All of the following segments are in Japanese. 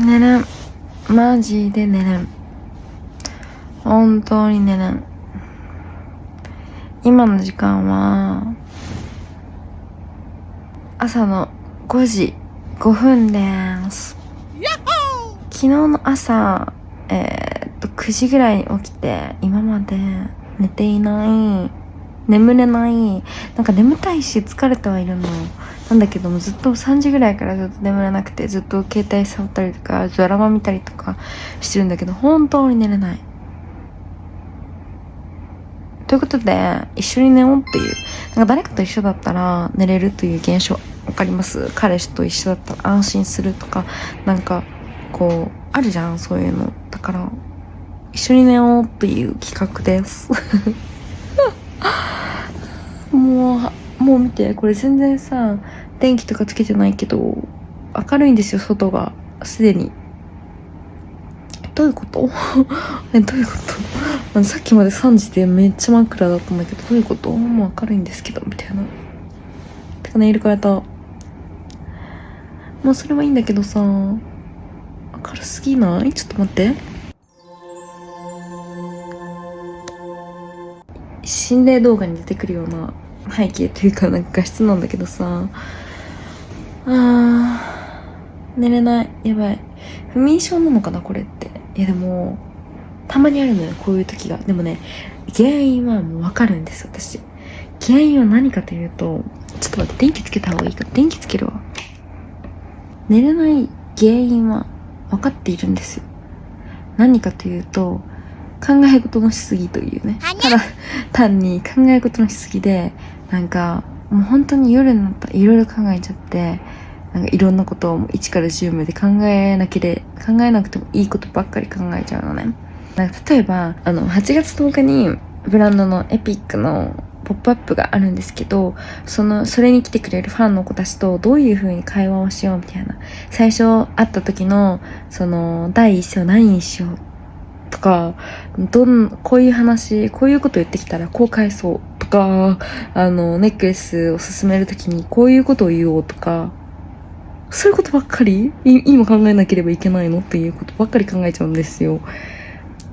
寝れん。マジで寝れん。本当に寝れん。今の時間は朝の5時5分です。昨日の朝9時ぐらいに起きて、今まで寝ていない、眠れない、なんか眠たいし疲れてはいるのなんだけども、ずっと3時ぐらいからずっと眠れなくて、ずっと携帯触ったりとかドラマ見たりとかしてるんだけど、本当に寝れない。ということで一緒に寝ようっていう、なんか誰かと一緒だったら寝れるという現象わかります？彼氏と一緒だったら安心するとか、なんかこうあるじゃん、そういうの。だから一緒に寝ようっていう企画ですもう見て、これ全然さ、電気とかつけてないけど明るいんですよ、外がすでに。どういうことどういうことさっきまで3時でめっちゃ真っ暗だったんだけど、どういうこと？もう明るいんですけどみたいな。てかネイル変えた。もうそれはいいんだけどさ、明るすぎない？ちょっと待って。心霊動画に出てくるような背景というか、なんか画質なんだけどさ、寝れない。やばい。不眠症なのかなこれって。いやでもたまにあるのよ、こういう時が。でもね、原因はもうわかるんです私。原因は何かというと、ちょっと待って、電気つけた方がいいか。電気つけるわ。寝れない原因は分かっているんですよ。何かというと、考え事のしすぎというね。ただ単に考え事のしすぎで、なんかもう本当に夜になったらいろいろ考えちゃって、なんかいろんなことを1から10まで考えなくてもいいことばっかり考えちゃうのね。なんか例えば8月10日にブランドのエピックのポップアップがあるんですけど、それに来てくれるファンの子たちとどういう風に会話をしようみたいな、最初会った時の第一声何にしようとか、こういう話、こういうこと言ってきたらこう返そうとか、ネックレスを勧める時にこういうことを言おうとか、そういうことばっかり今考えなければいけないのっていうことばっかり考えちゃうんですよ。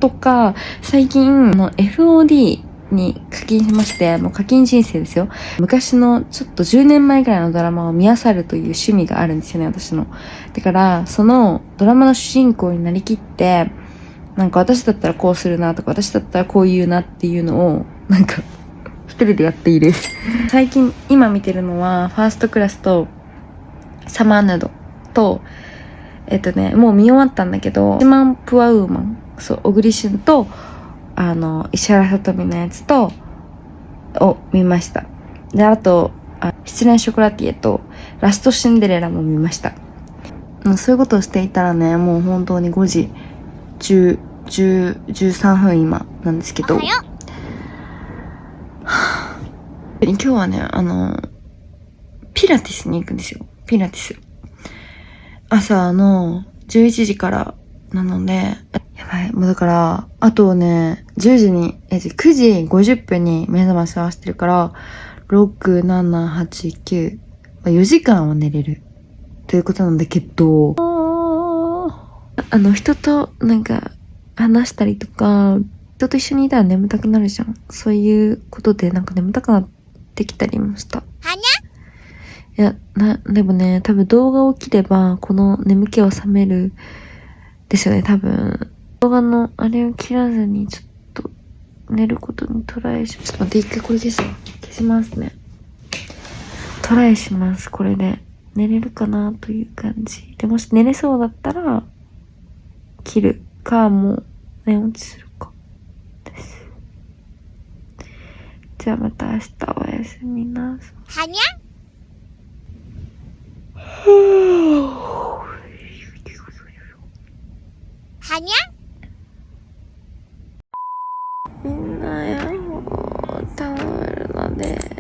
とか、最近FOD に課金しまして、課金人生ですよ。昔のちょっと10年前くらいのドラマを見漁るという趣味があるんですよね、私の。だから、そのドラマの主人公になりきって、なんか私だったらこうするなとか、私だったらこう言うなっていうのを、なんか、一人でやっている。最近、今見てるのは、ファーストクラスと、サマーヌードと、もう見終わったんだけど、1万プアウーマン、そう、小栗旬と、石原さとみのやつを見ました。で、あと、失恋ショコラティエと、ラストシンデレラも見ました。そういうことをしていたらね、もう本当に5時13分今なんですけど、今日はね、ピラティスに行くんですよ。ピラティス。朝の11時からなので、やばい。もうだから、あとね、9時50分に目覚まし合わせてるから、6、7、8、9、4時間は寝れる。ということなんだけど、人となんか話したりとか、人と一緒にいたら眠たくなるじゃん。そういうことでなんか眠たくなってきたりもした。いや、でもね、多分動画を切れば、この眠気は覚める、ですよね、多分。動画のあれを切らずに、ちょっと、寝ることにトライちょっと待って、一回これ消しますね。トライします、これで。寝れるかなという感じ。で、もし寝れそうだったら、切るか、もう、寝落ちするか。です。じゃあまた明日おやすみなさい。はにゃはにゃみんなやタオルのです。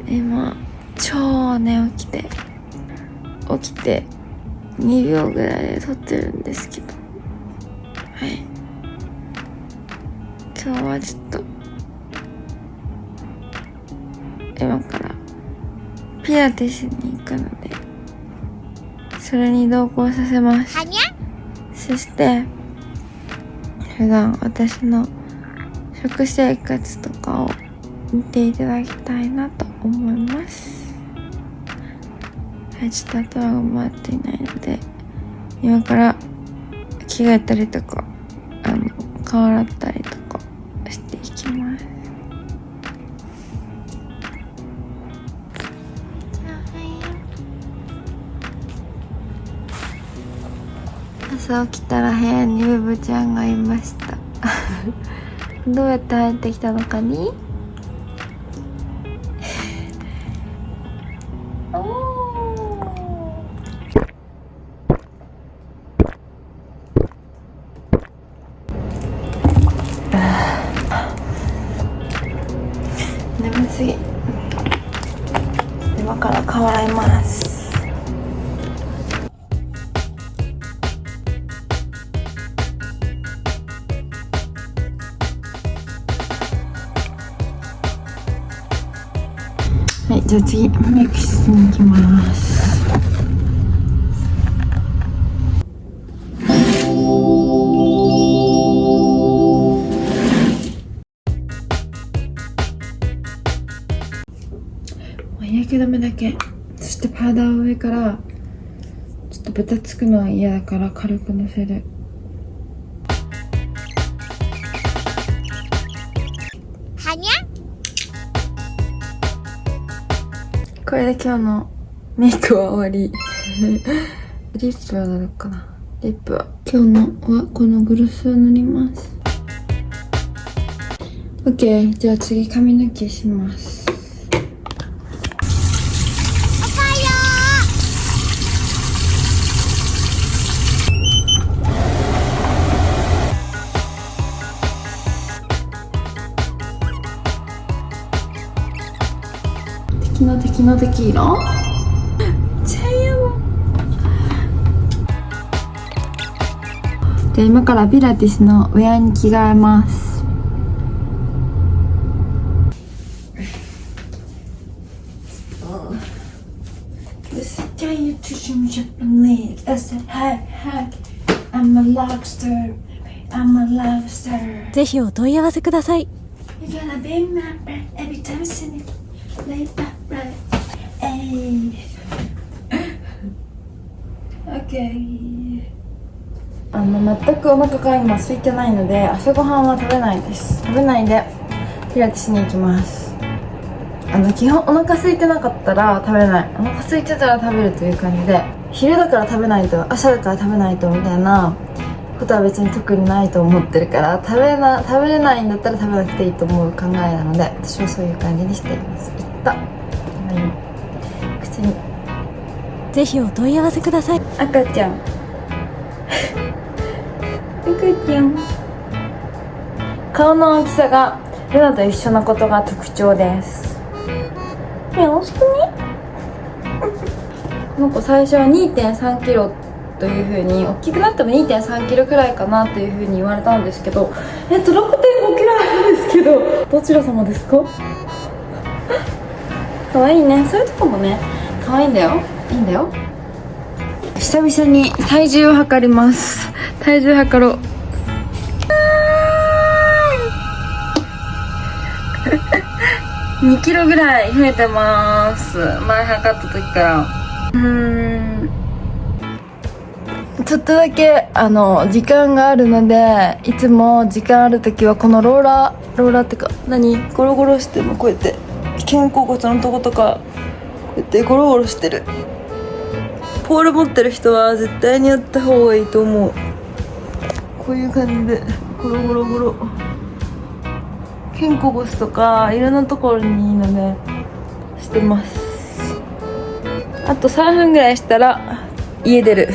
今超寝起きで2秒ぐらいで撮ってるんですけど、はい、今日はちょっと今からピピラティスに行くので、それに同行させます。そして普段私の食生活とかを見ていただきたいなと思います。はい、ちょっと頭が回っていないので、今から着替えたりとか顔洗ったりとかしていきます。朝起きたら部屋にウブちゃんがいましたどうやって入ってきたのかに眠すぎ。今から顔洗います。はい、じゃあ次メイク室に行きます。日焼け止めだけ、そしてパウダーを上からちょっとベタつくのは嫌だから軽くのせる。はにゃ。これで今日のメイクは終わりリップは塗るかな。リップは今日のはこのグロスを塗ります。 OK、 じゃあ次髪の毛します。敵の敵色ちゃやだ。じゃあ今からピラティスのウェアに着替えます。ぜひお問い合わせください。全くお腹が今空いてないので朝ごはんは食べないです。食べないでピラティスに行きます。基本お腹空いてなかったら食べない、お腹空いてたら食べるという感じで、昼だから食べないと朝だから食べないとみたいなことは別に特にないと思ってるから、食べれないんだったら食べなくていいと思う考えなので、私はそういう感じにしています。いった、口にぜひお問い合わせください。赤ちゃん赤ちゃん、顔の大きさがルナと一緒なことが特徴です。よろしくねこの子最初は 2.3 キロという風に、大きくなっても 2.3 キロくらいかなという風に言われたんですけど、6.5 キロあるんですけど、どちら様ですかかわいいね。そういうとこもねかわいいんだよ、いいんだよ。久々に体重を測ります。体重測ろう2キロぐらい増えてます。前測った時から。ちょっとだけ時間があるので、いつも時間ある時はこのローラーってかゴロゴロしてもこうやって肩甲骨のとことかこうやってゴロゴロしてる。ポール持ってる人は絶対にやった方がいいと思う。こういう感じでゴロゴロゴロ、肩甲骨とかいろんなところにいいのでしてます。あと3分ぐらいしたら家出る。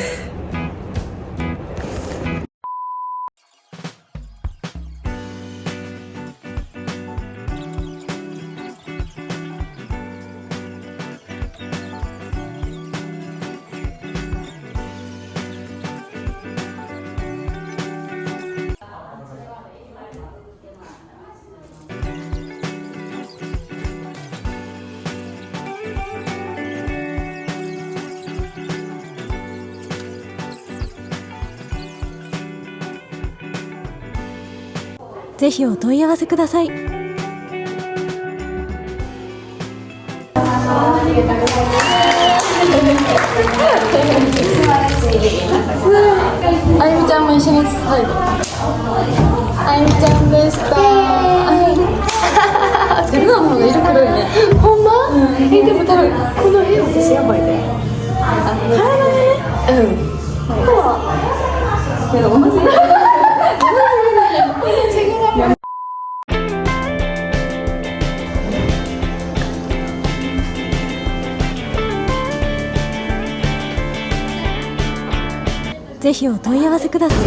ぜひお問い合わせください。あゆみちゃんも一緒に最後。あゆみちゃんでした。ルナの方が色黒いね。ほんま？でも多分この辺私やばいで。体ね。ここは。でもマジで。ぜひお問い合わせください。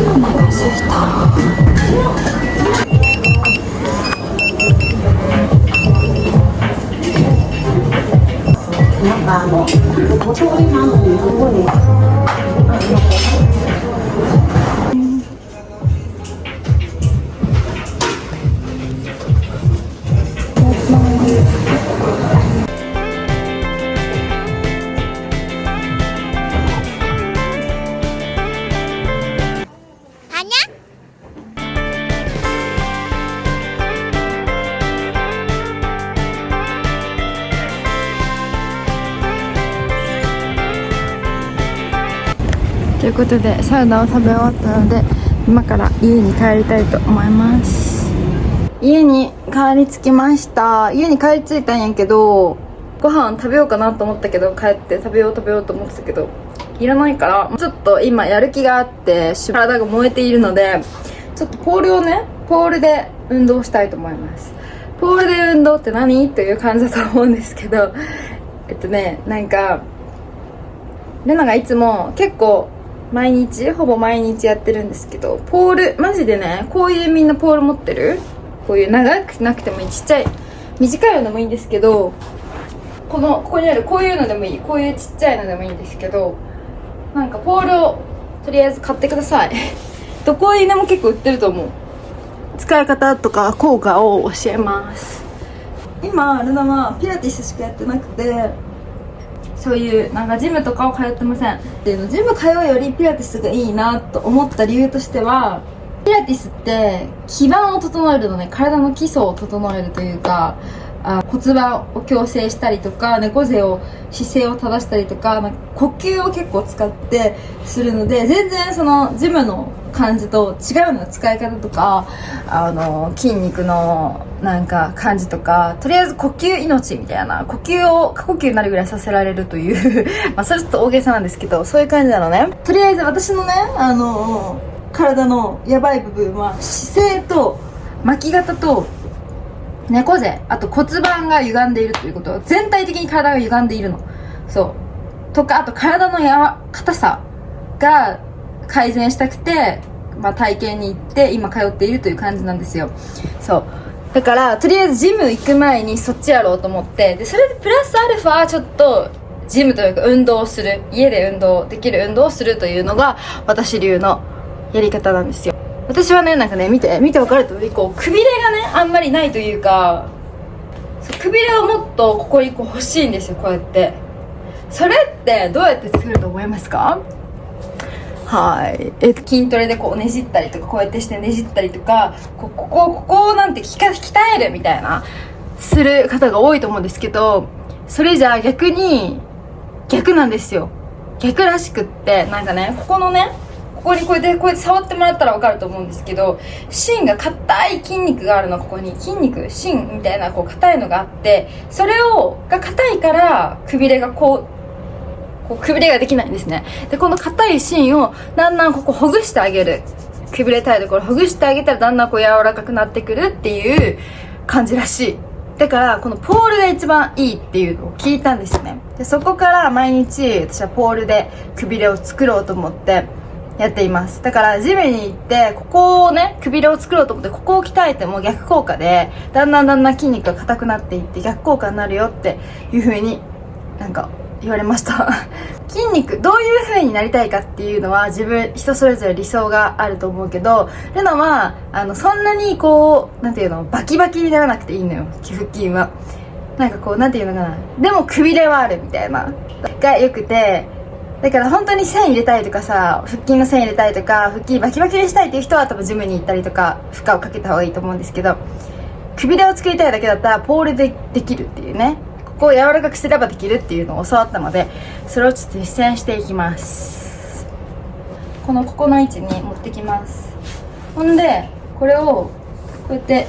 ということでサウナを食べ終わったので今から家に帰りたいと思います。家に帰り着きました。家に帰り着いたんやけどご飯食べようかなと思ったけど帰って食べようと思ってたけどいらないからちょっと今やる気があって体が燃えているのでちょっとポールで運動したいと思います。ポールで運動って何という感じだと思うんですけどなんかレナがいつも結構ほぼ毎日やってるんですけどポールマジでねこういうみんなポール持ってるこういう長くなくてもいいちっちゃい短いのでもいいんですけどここにあるこういうのでもいいこういうちっちゃいのでもいいんですけどなんかポールをとりあえず買ってくださいどこにでも結構売ってると思う。使い方とか効果を教えます。今ルナはピラティスしかやってなくてそういうなんかジムとかを通ってません。でジム通うよりピラティスがいいなと思った理由としてはピラティスって基盤を整えるのね体の基礎を整えるというか骨盤を矯正したりとか猫背を姿勢を正したりとか呼吸を結構使ってするので全然そのジムの感じと違うの使い方とか筋肉のなんか感じとかとりあえず呼吸命みたいな呼吸を過呼吸になるぐらいさせられるというそれちょっと大げさなんですけどそういう感じなのね。とりあえず私のね体のやばい部分は姿勢と巻き型と猫背あと骨盤が歪んでいるということ全体的に体が歪んでいるのそうとかあと体の硬さが改善したくて、体験に行って今通っているという感じなんですよ。そうだからとりあえずジム行く前にそっちやろうと思ってでそれでプラスアルファちょっとジムというか運動をする家でできる運動をするというのが私流のやり方なんですよ。私はねなんかね見て分かるとおりこうくびれがねあんまりないというかくびれをもっとここに欲しいんですよ。こうやってそれってどうやって作ると思いますか？はい、筋トレでこうねじったりとかこうやってしてねじったりとかここなんて鍛えるみたいなする方が多いと思うんですけどそれじゃあ逆なんですよ。逆らしくってなんかねここにこうやって触ってもらったら分かると思うんですけど芯が硬い筋肉があるの。ここに芯みたいなこう硬いのがあってそれが硬いからくびれがくびれができないんですね。でこの硬い芯をだんだんここほぐしてあげるくびれたいところほぐしてあげたらだんだんこう柔らかくなってくるっていう感じらしい。だからこのポールが一番いいっていうのを聞いたんですよね。でそこから毎日私はポールでくびれを作ろうと思ってやっています。だからジムに行ってここをねくびれを作ろうと思ってここを鍛えても逆効果でだんだん筋肉が硬くなっていって逆効果になるよっていう風になんか言われました筋肉どういう風になりたいかっていうのは人それぞれ理想があると思うけどレナはそんなになんていうのバキバキにならなくていいのよ。腹筋はなんかなんていうのかなでもくびれはあるみたいながよくてだから本当に線入れたいとかさ、腹筋の線入れたいとか、腹筋バキバキにしたいっていう人は多分ジムに行ったりとか負荷をかけた方がいいと思うんですけど、くびれを作りたいだけだったらポールでできるっていうね、ここを柔らかくすればできるっていうのを教わったので、それをちょっと実践していきます。ここの位置に持ってきます。ほんでこれをこうやって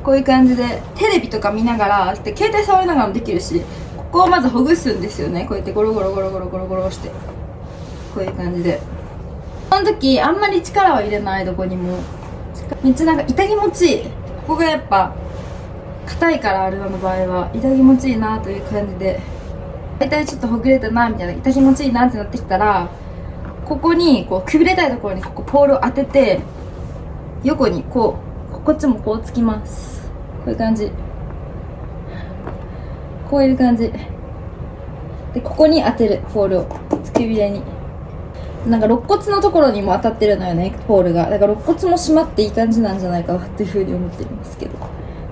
こういう感じでテレビとか見ながら携帯触りながらもできるし、ここをまずほぐすんですよね。こうやってゴロゴロゴロゴロゴロゴロして、こういう感じで、この時あんまり力は入れない。どこにもめっちゃなんか痛気持ちいい。ここがやっぱ硬いから、アルナの場合は痛気持ちいいなという感じで、大体ちょっとほぐれたなみたいな、痛気持ちいいなってなってきたら、ここにこうくびれたいところにここポールを当てて、横にこっちもこうつきます。こういう感じ、こういう感じで、ここに当てるポールをくびれに、なんか肋骨のところにも当たってるのよね、ポールが。だから肋骨も締まっていい感じなんじゃないかなっていうふうに思ってるんですけど、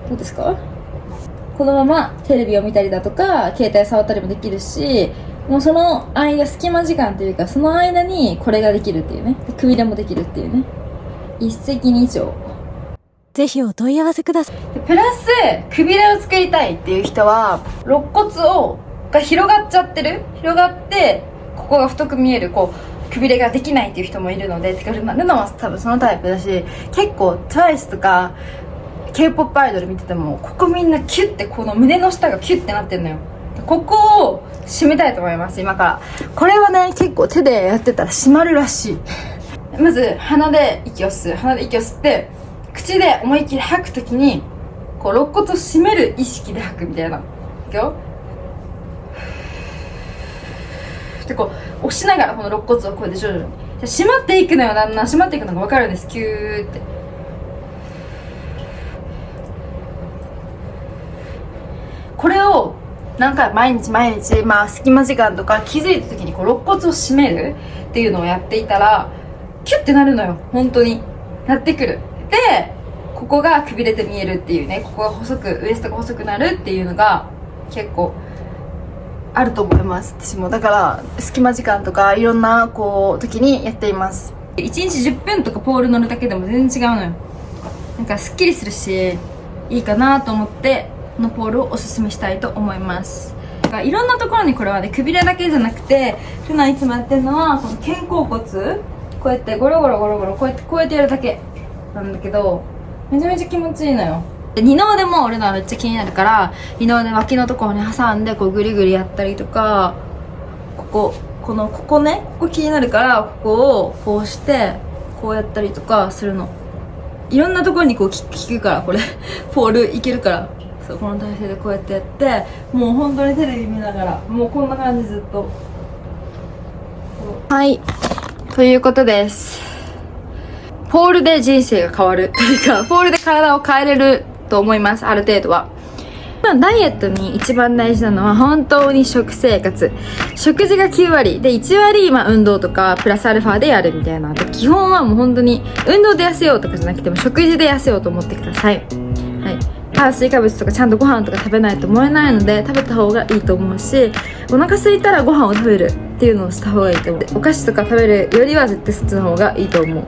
どうですか？このままテレビを見たりだとか携帯触ったりもできるし、もうその間、隙間時間というかその間にこれができるっていうね、くびれもできるっていうね、一石二鳥。ぜひお問い合わせください。プラスくびれを作りたいっていう人は、肋骨が広がっちゃってる、広がってここが太く見えるくびれができないっていう人もいるので、ルナは多分そのタイプだし、結構 TWICE とか K-POP アイドル見てても、ここみんなキュッて、この胸の下がキュッてなってるのよ。ここを締めたいと思います、今から。これはね、結構手でやってたら締まるらしい。まず鼻で息を吸う。鼻で息を吸って、口で思いっきり吐くときに肋骨を締める意識で吐くみたいな。いくよ。で押しながらこの肋骨をこうやって徐々に締まっていくのよ。だんだん締まっていくのが分かるんです。キューって。これを何回毎日隙間時間とか気づいた時に肋骨を締めるっていうのをやっていたら、キュッてなるのよ。本当になってくる。でここがくびれて見えるっていうね、ここがウエストが細くなるっていうのが結構あると思います。私もだから隙間時間とかいろんな時にやっています。1日10分とかポール乗るだけでも全然違うのよ。なんかすっきりするしいいかなと思って、このポールをおすすめしたいと思います。だからいろんなところにこれはね、くびれだけじゃなくて、普段いつもやってるのはこの肩甲骨、こうやってゴロゴロゴロゴロこうやってやるだけなんだけど、めちゃめちゃ気持ちいいのよ。で二の腕も俺のはめっちゃ気になるから、二の腕脇のところに挟んでグリグリやったりとか、ここね、ここ気になるから、ここをこうしてこうやったりとかするの。いろんなところに効くから、これポールいけるから、そうこの体勢でこうやってやって、もう本当にテレビ見ながら、もうこんな感じずっと。はい、ということです。ポールで人生が変わるというか、ポールで体を変えれると思います、ある程度は。ダイエットに一番大事なのは本当に食生活。食事が9割で1割運動とかプラスアルファでやるみたいな。で基本はもう本当に運動で痩せようとかじゃなくても食事で痩せようと思ってください。はい。炭水化物とかちゃんとご飯とか食べないと思えないので、食べた方がいいと思うし、お腹空いたらご飯を食べるっていうのをした方がいいと思う。お菓子とか食べるよりは絶対そっちの方がいいと思う。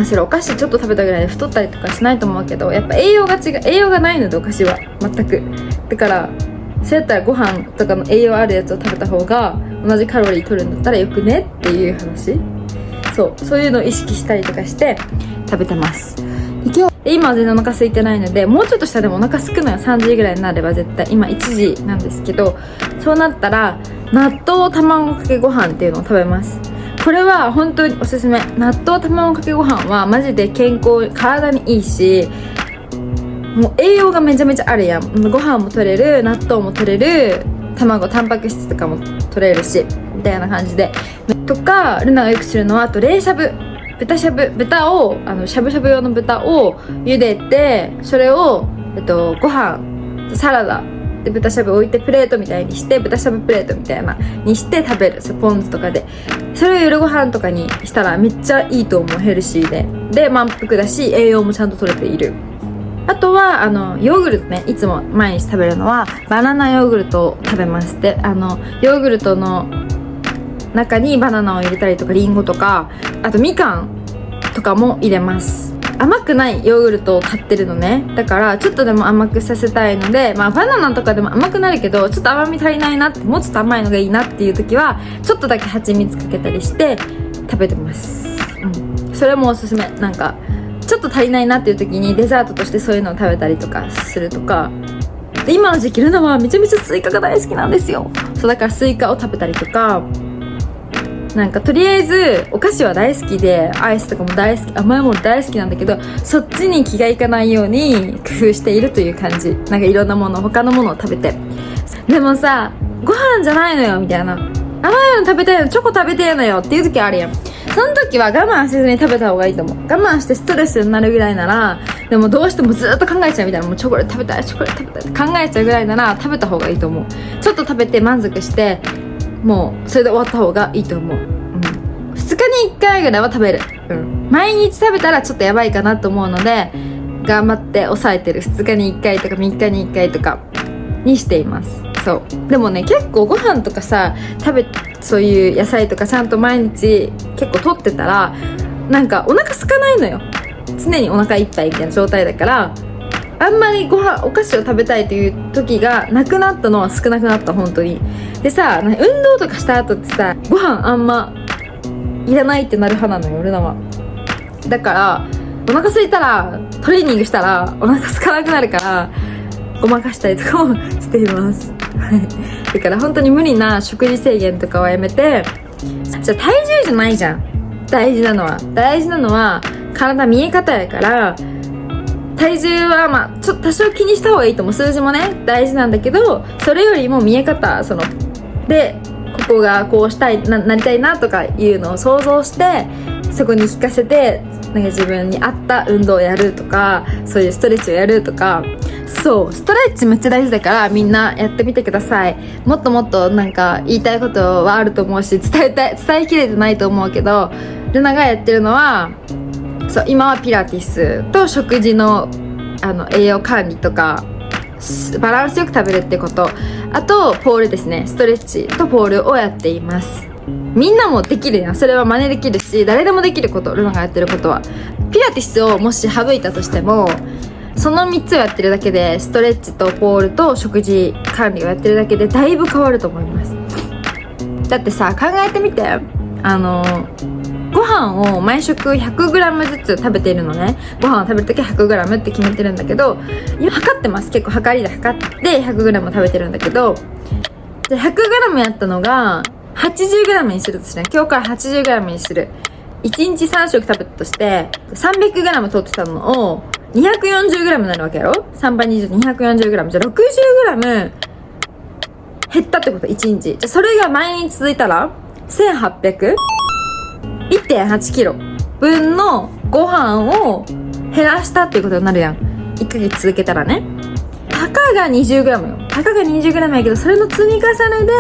それお菓子ちょっと食べたぐらいで太ったりとかしないと思うけど、やっぱ栄養がないので、お菓子は全く。だからそうやったらご飯とかの栄養あるやつを食べた方が同じカロリー取るんだったらよくねっていう話。そういうのを意識したりとかして食べてます。今は全然お腹空いてないので、もうちょっとしたらでもお腹空くのよ。3時ぐらいになれば絶対。今1時なんですけど、そうなったら納豆卵かけご飯っていうのを食べます。これは本当におすすめ。納豆卵かけご飯はマジで健康、体にいいし、もう栄養がめちゃめちゃあるやん。ご飯も取れる、納豆も取れる、卵、タンパク質とかも取れるし、みたいな感じで。とか、ルナがよくするのは、あと冷しゃぶ。豚を、しゃぶしゃぶ用の豚を茹でて、それを、ご飯、サラダで豚しゃぶ置いてプレートみたいにして、豚しゃぶプレートみたいなにして食べる。ポン酢とかで。それを夜ご飯とかにしたらめっちゃいいと思う。ヘルシーで。で、満腹だし、栄養もちゃんと取れている。あとはヨーグルトね、いつも毎日食べるのはバナナヨーグルトを食べます。でヨーグルトの中にバナナを入れたりとかリンゴとか、あとみかんとかも入れます。甘くないヨーグルトを買ってるのね。だからちょっとでも甘くさせたいので、バナナとかでも甘くなるけどちょっと甘み足りないなって、もうちょっと甘いのがいいなっていう時はちょっとだけ蜂蜜かけたりして食べてます。それもおすすめ。なんかちょっと足りないなっていう時にデザートとしてそういうのを食べたりとかするとかで、今の時期ルナはめちゃめちゃスイカが大好きなんですよ。そうだからスイカを食べたりとか、なんかとりあえずお菓子は大好きで、アイスとかも大好き、甘いもの大好きなんだけど、そっちに気がいかないように工夫しているという感じ。なんかいろんなもの、他のものを食べて、でもさご飯じゃないのよみたいな、甘いの食べたいの、チョコ食べてえのよっていう時あるやん。その時は我慢せずに食べた方がいいと思う。我慢してストレスになるぐらいなら、でもどうしてもずっと考えちゃうみたいな、もうチョコレート食べたい、チョコレート食べたいって考えちゃうぐらいなら食べた方がいいと思う。ちょっと食べて満足してもうそれで終わった方がいいと思う。2日に1回ぐらいは食べる。毎日食べたらちょっとやばいかなと思うので、頑張って抑えてる。2日に1回とか3日に1回とかにしています。そうでもね、結構ご飯とかさそういう野菜とかちゃんと毎日結構取ってたら、なんかお腹空かないのよ。常にお腹いっぱいみたいな状態だから、あんまりお菓子を食べたいという時がなくなったのは少なくなった、本当に。でさ、運動とかした後ってさ、ご飯あんまいらないってなる派なのよ、ルナは。だからお腹空いたらトレーニングしたらお腹空かなくなるから、ごまかしたりとかもしていますだから本当に無理な食事制限とかはやめて。じゃあ体重じゃないじゃん。大事なのは体見え方やから、体重はちょっと多少気にした方がいいと思う。数字もね大事なんだけど、それよりも見え方、でここがこうしたい なりたいなとかいうのを想像して、そこに聞かせて、なんか自分に合った運動をやるとか、そういうストレッチをやるとか。そう、ストレッチめっちゃ大事だからみんなやってみてください。もっともっとなんか言いたいことはあると思うし、伝えきれてないと思うけど、ルナがやってるのは、そう今はピラティスと食事の栄養管理とか、バランスよく食べるってこと、あとポールですね、ストレッチとポールをやっています。みんなもできるやん。それは真似できるし、誰でもできること、ルナがやってることは。ピラティスをもし省いたとしても、その3つをやってるだけで、ストレッチとポールと食事管理をやってるだけでだいぶ変わると思います。だってさ、考えてみて、ご飯を毎食 100g ずつ食べているのね。ご飯を食べるときは 100g って決めてるんだけど、今測ってます。結構測りで測って 100g 食べてるんだけど、じゃ 100g やったのが 80g にするとしてね、今日から 80g にする。1日3食食べたとして 300g 取ってたのを 240g になるわけやろ。3倍20で 240g。 じゃあ 60g 減ったってこと、1日。じゃあそれが毎日続いたら 1,800?1.8kg 分のご飯を減らしたっていうことになるやん。1ヶ月続けたらね。たかが 20g よ。たかが 20g やけど、それの積み重ねで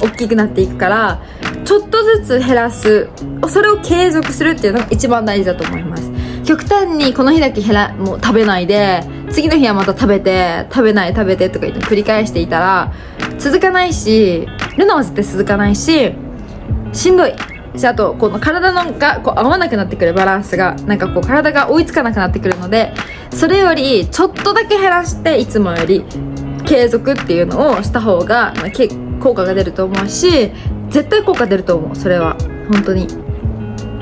大きくなっていくから、ちょっとずつ減らす、それを継続するっていうのが一番大事だと思います。極端にこの日だけもう食べないで、次の日はまた食べてとか言って繰り返していたら続かないし、ルナは絶対続かないし、しんどいし、あとこの体がこう合わなくなってくる、バランスがなんかこう体が追いつかなくなってくるので、それよりちょっとだけ減らして、いつもより継続っていうのをした方が効果が出ると思うし、絶対効果出ると思う。それは本当に。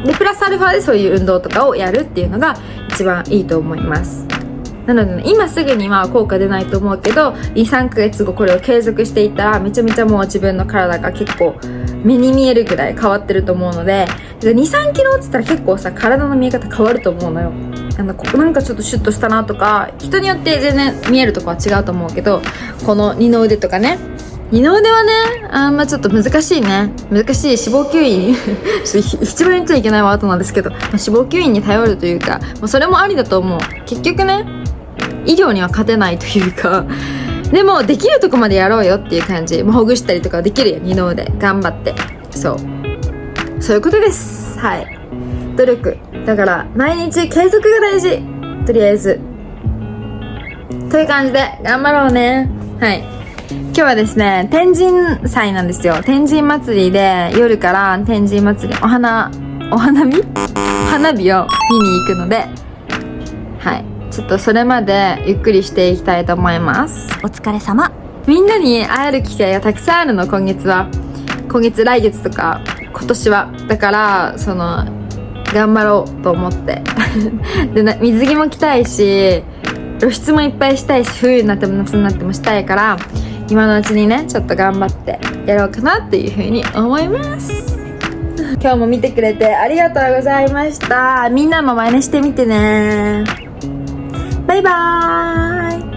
でプラスアルファでそういう運動とかをやるっていうのが一番いいと思います。なので、ね、今すぐには効果出ないと思うけど、 2,3 ヶ月後これを継続していったらめちゃめちゃもう自分の体が結構目に見えるぐらい変わってると思うので、 2,3 キロって言ったら結構さ、体の見え方変わると思うのよ。なんかちょっとシュッとしたなとか、人によって全然見えるとこは違うと思うけど、この二の腕とかね、二の腕はね、ちょっと難しいね。難しい。脂肪吸引一番言っちゃいけないワードなんですけど、脂肪吸引に頼るというか、それもありだと思う。結局ね、医療には勝てないというか、でもできるとこまでやろうよっていう感じ。ほぐしたりとかできるよ、二の腕頑張って。そういうことです。はい、努力だから毎日継続が大事、とりあえずという感じで頑張ろうね。はい、今日はですね、天神祭なんですよ。天神祭りで、夜から天神祭り、花火を見に行くので、はい。ちょっとそれまでゆっくりしていきたいと思います。お疲れ様。みんなに会える機会がたくさんあるの、今月、来月とか、今年は。だから、頑張ろうと思って。で、水着も着たいし、露出もいっぱいしたいし、冬になっても夏になってもしたいから、今のうちにね、ちょっと頑張ってやろうかなっていうふうに思います。今日も見てくれてありがとうございました。みんなも真似してみてね。バイバーイ。